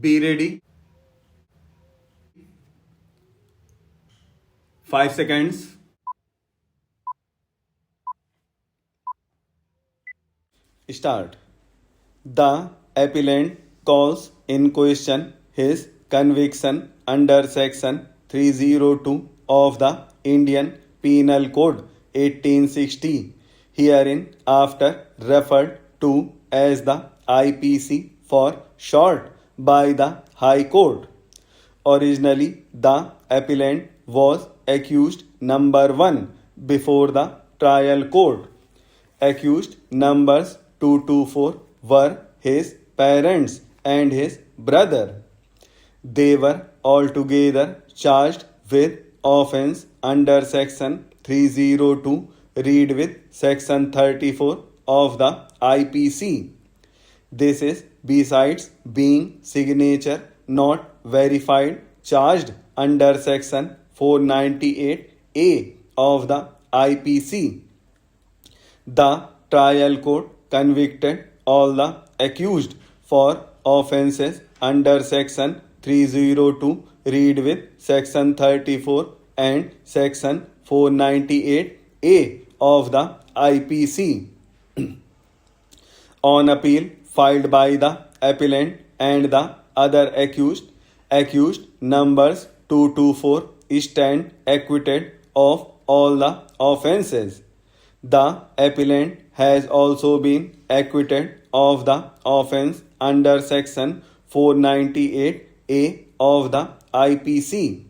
Be ready. 5 seconds. Start. The appellant calls in question his conviction under Section 302 of the Indian Penal Code 1860, herein after referred to as the IPC for short by the High Court. Originally, the appellant was accused number 1 before the trial court. Accused numbers 2 to 4 were his parents and his brother. They were altogether charged with offence under section 302, read with section 34 of the IPC. This is besides being signature not verified charged under section 498A of the IPC. The trial court convicted all the accused for offences under section 302, read with section 34 and section 498A of the IPC. On appeal filed by the appellant and the other accused numbers 2 to 4 stand acquitted of all the offences. The appellant has also been acquitted of the offence under section 498A of the IPC.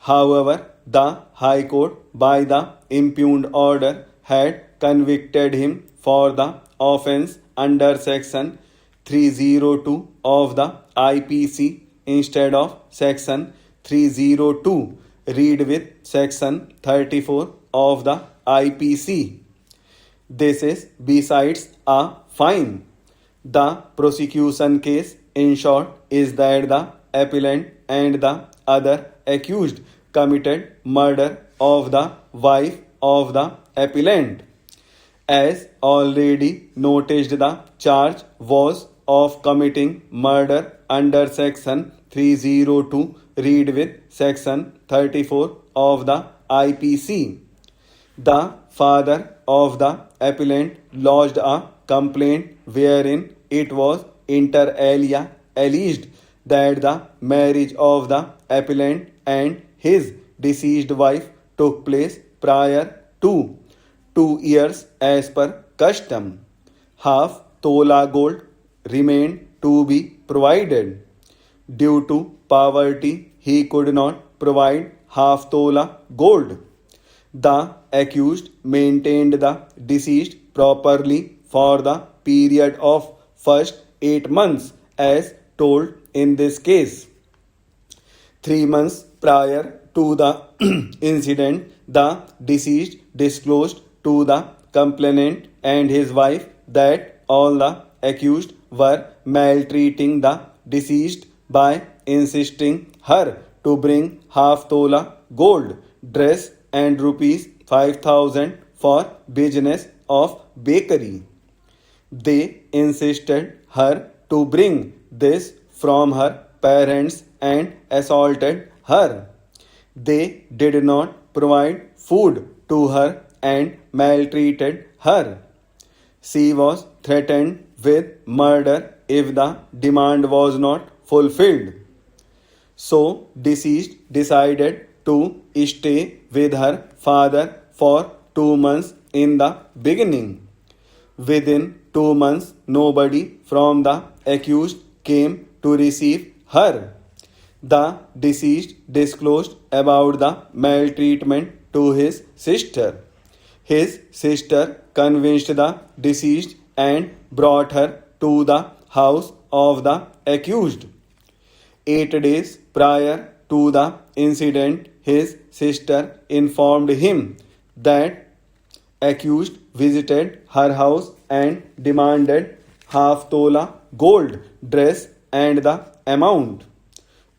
However, the High Court, by the impugned order, had convicted him for the offence under section 302 of the IPC instead of section 302, read with section 34 of the IPC. This is besides a fine. The prosecution case, in short, is that the appellant and the other accused committed murder of the wife of the appellant. As already noticed, the charge was of committing murder under section 302, read with section 34 of the IPC. The father of the appellant lodged a complaint wherein it was inter alia alleged that the marriage of the appellant and his deceased wife took place prior to 2 years as per custom. Half tola gold remained to be provided. Due to poverty, he could not provide half tola gold. The accused maintained the deceased properly for the period of first 8 months as told in this case. 3 months prior to the incident, the deceased disclosed to the complainant and his wife that all the accused were maltreating the deceased by insisting her to bring half tola gold, dress and rupees 5,000 for business of bakery. They insisted her to bring this from her parents and assaulted her. They did not provide food to her and maltreated her. She was threatened with murder if the demand was not fulfilled. So, deceased decided to stay with her father for 2 months in the beginning. Within 2 months, nobody from the accused came to receive her. The deceased disclosed about the maltreatment to his sister. His sister convinced the deceased and brought her to the house of the accused. 8 days prior to the incident, his sister informed him that accused visited her house and demanded half tola gold, dress and the amount.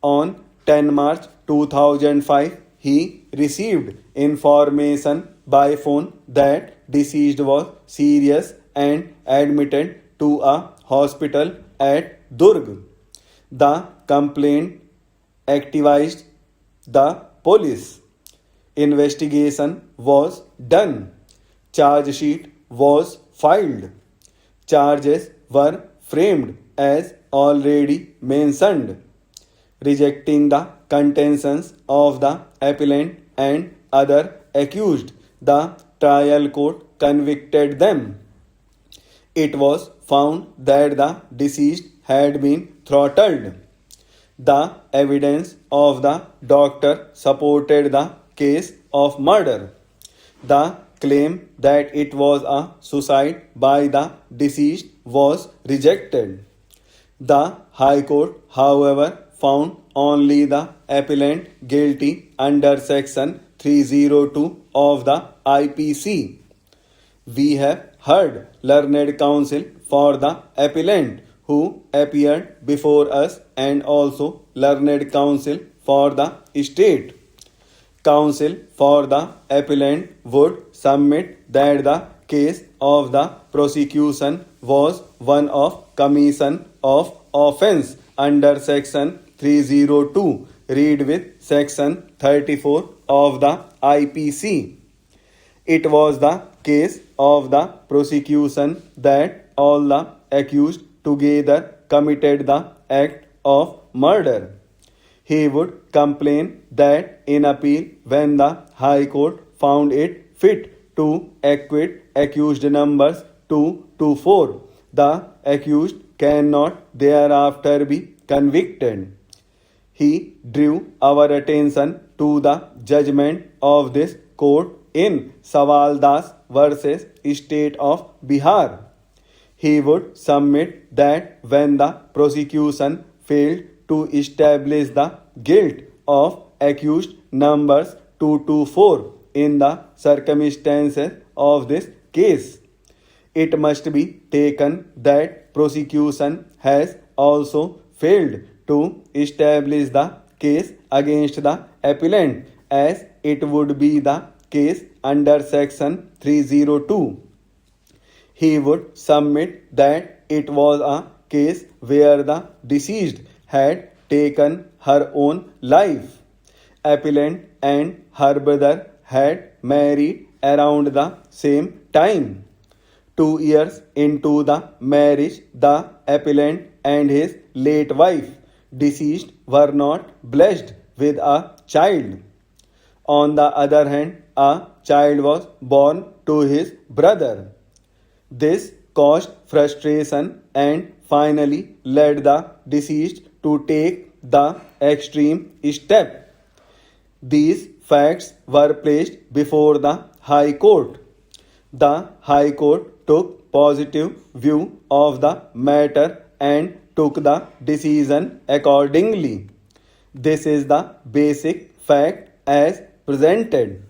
On 10 March 2005, he received information by phone that deceased was serious and admitted to a hospital at Durg. The complaint activized the police. Investigation was done. Charge sheet was filed. Charges were framed as already mentioned. Rejecting the contentions of the appellant and other accused, the trial court convicted them. It was found that the deceased had been throttled. The evidence of the doctor supported the case of murder. The claim that it was a suicide by the deceased was rejected. The High Court, however, found only the appellant guilty under Section 302 of the IPC. We have heard learned counsel for the appellant who appeared before us and also learned counsel for the state. Counsel for the appellant would submit that the case of the prosecution was one of commission of offense under Section 302. Read with Section 34 of the IPC. It was the case of the prosecution that all the accused together committed the act of murder. He would complain that in appeal, when the High Court found it fit to acquit accused numbers 2 to 4, the accused cannot thereafter be convicted. He drew our attention to the judgment of this court in Sawal Das versus State of Bihar. He would submit that when the prosecution failed to establish the guilt of accused numbers 2 to 4 in the circumstances of this case, it must be taken that prosecution has also failed to establish the case against the appellant, as it would be the case under Section 302. He would submit that it was a case where the deceased had taken her own life. Appellant and her brother had married around the same time. 2 years into the marriage, the appellant and his late wife, deceased, were not blessed with a child. On the other hand, a child was born to his brother. This caused frustration and finally led the deceased to take the extreme step. These facts were placed before the High Court. The High Court took positive view of the matter and took the decision accordingly. This is the basic fact as presented.